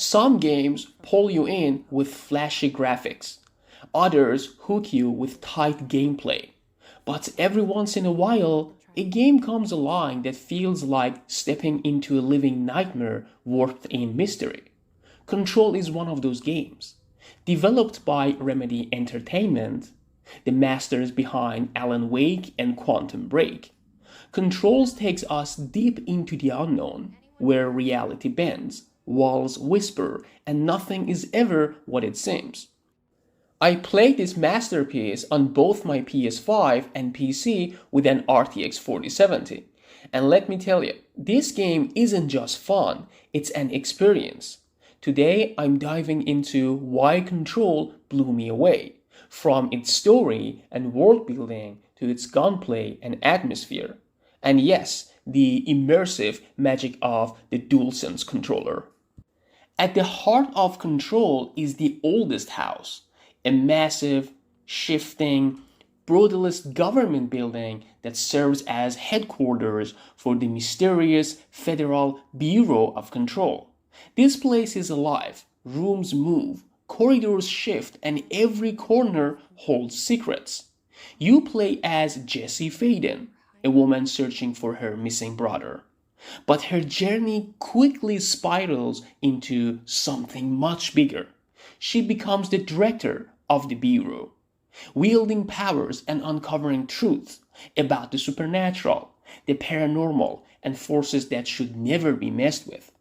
Some games pull you in with flashy graphics, others hook you with tight gameplay. But every once in a while, a game comes along that feels like stepping into a living nightmare warped in mystery. Control is one of those games. Developed by Remedy Entertainment, the masters behind Alan Wake and Quantum Break, Controls takes us deep into the unknown, where reality bends, walls whisper, and nothing is ever what it seems. I played this masterpiece on both my PS5 and PC with an RTX 4070. And let me tell you, this game isn't just fun, it's an experience. Today, I'm diving into why Control blew me away, from its story and world building to its gunplay and atmosphere. And yes, the immersive magic of the DualSense controller. At the heart of Control is the oldest house, a massive, shifting, brutalist government building that serves as headquarters for the mysterious Federal Bureau of Control. This place is alive, rooms move, corridors shift, and every corner holds secrets. You play as Jessie Faden, a woman searching for her missing brother. But her journey quickly spirals into something much bigger. She becomes the director of the Bureau, wielding powers and uncovering truths about the supernatural, the paranormal, and forces that should never be messed with.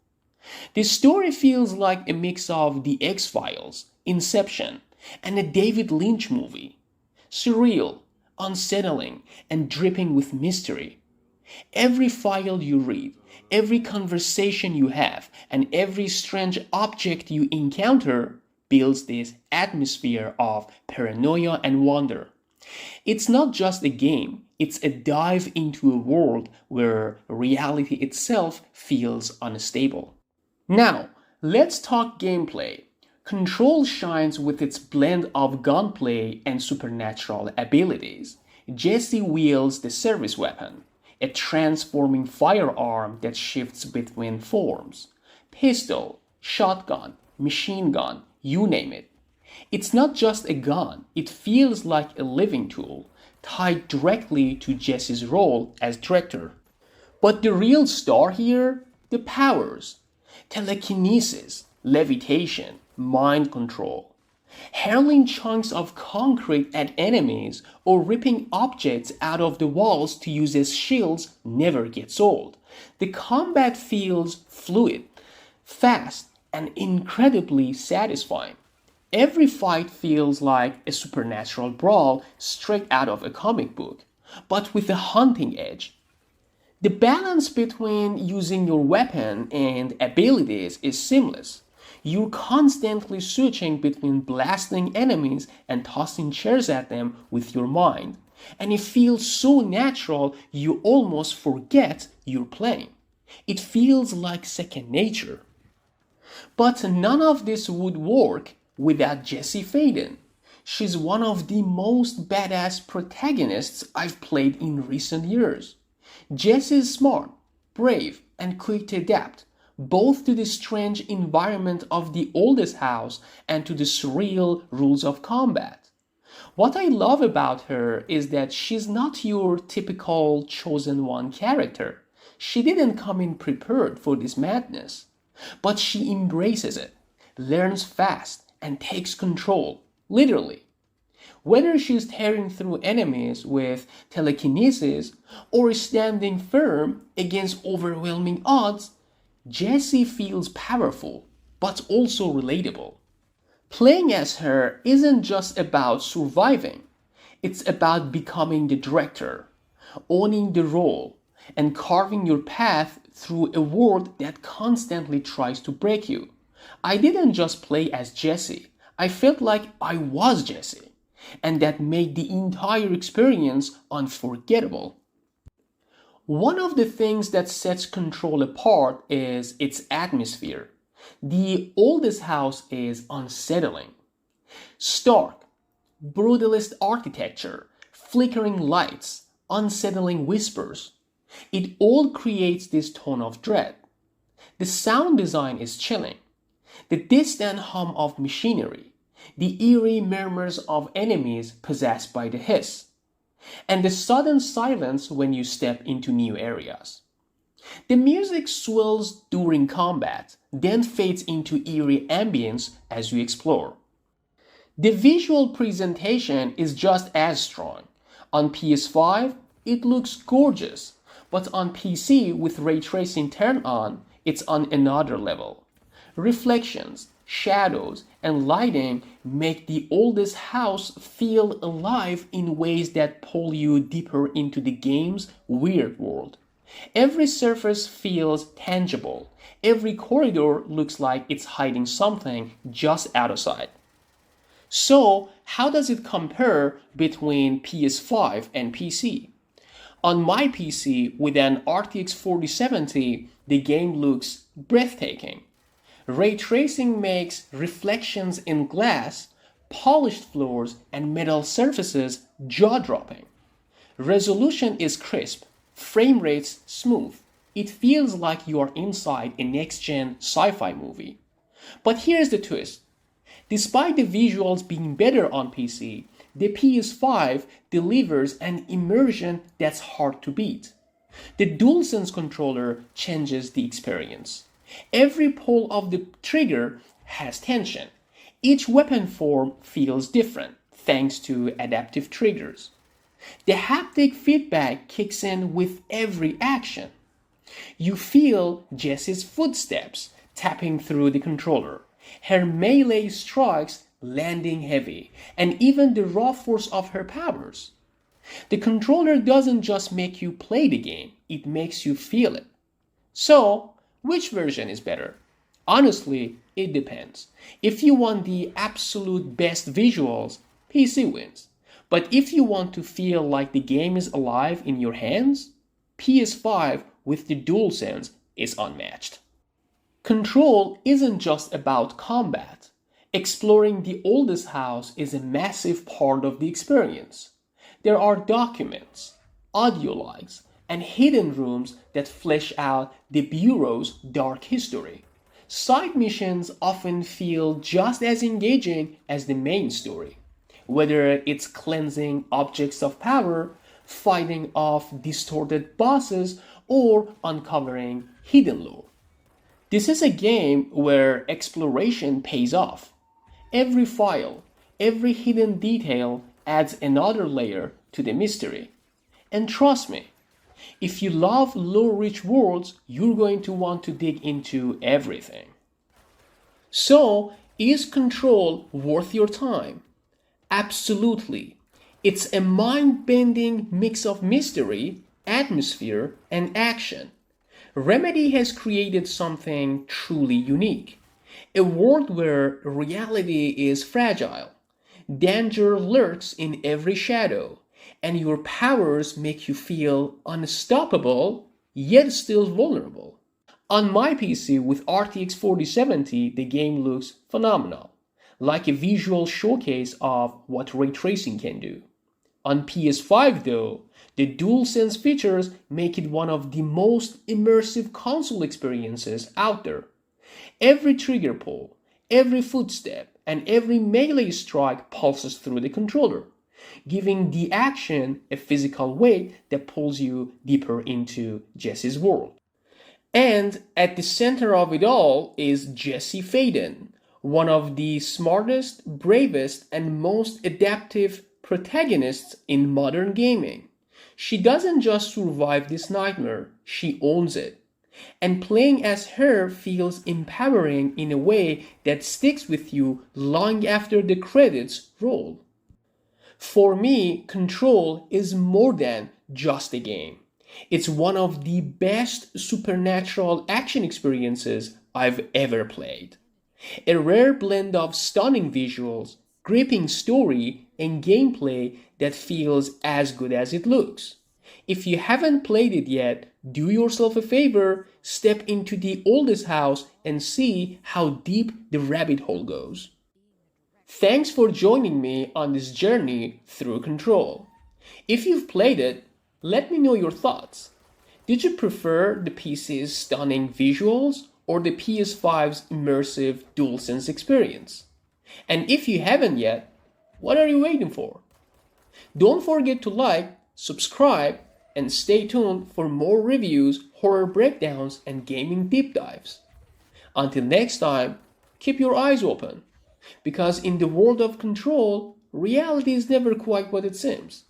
The story feels like a mix of The X-Files, Inception, and a David Lynch movie. Surreal, unsettling, and dripping with mystery. Every file you read, every conversation you have, and every strange object you encounter builds this atmosphere of paranoia and wonder. It's not just a game, it's a dive into a world where reality itself feels unstable. Now, let's talk gameplay. Control shines with its blend of gunplay and supernatural abilities. Jessie wields the service weapon, a transforming firearm that shifts between forms. Pistol, shotgun, machine gun, you name it. It's not just a gun, it feels like a living tool, tied directly to Jessie's role as director. But the real star here? The powers. Telekinesis, levitation, mind control. Hurling chunks of concrete at enemies or ripping objects out of the walls to use as shields never gets old. The combat feels fluid, fast, and incredibly satisfying. Every fight feels like a supernatural brawl straight out of a comic book, but with a hunting edge. The balance between using your weapon and abilities is seamless. You're constantly switching between blasting enemies and tossing chairs at them with your mind. And it feels so natural you almost forget you're playing. It feels like second nature. But none of this would work without Jessie Faden. She's one of the most badass protagonists I've played in recent years. Jessie is smart, brave, and quick to adapt, both to the strange environment of the oldest house and to the surreal rules of combat. What I love about her is that she's not your typical chosen one character. She didn't come in prepared for this madness, but she embraces it, learns fast, and takes control, literally. Whether she's tearing through enemies with telekinesis or standing firm against overwhelming odds, Jessie feels powerful, but also relatable. Playing as her isn't just about surviving, it's about becoming the director, owning the role, and carving your path through a world that constantly tries to break you. I didn't just play as Jessie, I felt like I was Jessie, and that made the entire experience unforgettable. One of the things that sets Control apart is its atmosphere. The oldest house is unsettling. Stark, brutalist architecture, flickering lights, unsettling whispers. It all creates this tone of dread. The sound design is chilling. The distant hum of machinery, the eerie murmurs of enemies possessed by the hiss, and the sudden silence when you step into new areas. The music swells during combat, then fades into eerie ambience as you explore. The visual presentation is just as strong. On PS5, it looks gorgeous, but on PC with ray tracing turned on, it's on another level. Reflections, shadows, and lighting make the oldest house feel alive in ways that pull you deeper into the game's weird world. Every surface feels tangible. Every corridor looks like it's hiding something just out of sight. So, how does it compare between PS5 and PC? On my PC with an RTX 4070, the game looks breathtaking. Ray tracing makes reflections in glass, polished floors, and metal surfaces jaw-dropping. Resolution is crisp, frame rates smooth. It feels like you are inside a next-gen sci-fi movie. But here's the twist. Despite the visuals being better on PC, the PS5 delivers an immersion that's hard to beat. The DualSense controller changes the experience. Every pull of the trigger has tension. Each weapon form feels different thanks to adaptive triggers. The haptic feedback kicks in with every action. You feel Jessie's footsteps tapping through the controller, her melee strikes landing heavy, and even the raw force of her powers. The controller doesn't just make you play the game, it makes you feel it. So, which version is better? Honestly, it depends. If you want the absolute best visuals, PC wins. But if you want to feel like the game is alive in your hands, PS5 with the DualSense is unmatched. Control isn't just about combat. Exploring the oldest house is a massive part of the experience. There are documents, audio logs, and hidden rooms that flesh out the bureau's dark history. Side missions often feel just as engaging as the main story, whether it's cleansing objects of power, fighting off distorted bosses, or uncovering hidden lore. This is a game where exploration pays off. Every file, every hidden detail adds another layer to the mystery. And trust me, if you love lore-rich worlds, you're going to want to dig into everything. So, is Control worth your time? Absolutely. It's a mind-bending mix of mystery, atmosphere, and action. Remedy has created something truly unique. A world where reality is fragile, danger lurks in every shadow, and your powers make you feel unstoppable yet still vulnerable. On my PC with RTX 4070, the game looks phenomenal, like a visual showcase of what ray tracing can do. On PS5 though, the DualSense features make it one of the most immersive console experiences out there. Every trigger pull, every footstep, and every melee strike pulses through the controller, giving the action a physical weight that pulls you deeper into Jessie's world. And at the center of it all is Jessie Faden, one of the smartest, bravest, and most adaptive protagonists in modern gaming. She doesn't just survive this nightmare, she owns it. And playing as her feels empowering in a way that sticks with you long after the credits roll. For me, Control is more than just a game. It's one of the best supernatural action experiences I've ever played. A rare blend of stunning visuals, gripping story, and gameplay that feels as good as it looks. If you haven't played it yet, do yourself a favor, step into the oldest house and see how deep the rabbit hole goes. Thanks for joining me on this journey through Control. If you've played it, let me know your thoughts. Did you prefer the PC's stunning visuals or the PS5's immersive DualSense experience. And if you haven't yet, what are you waiting for? Don't forget to like, subscribe, and stay tuned for more reviews, horror breakdowns, and gaming deep dives. Until next time, keep your eyes open, because in the world of control, reality is never quite what it seems.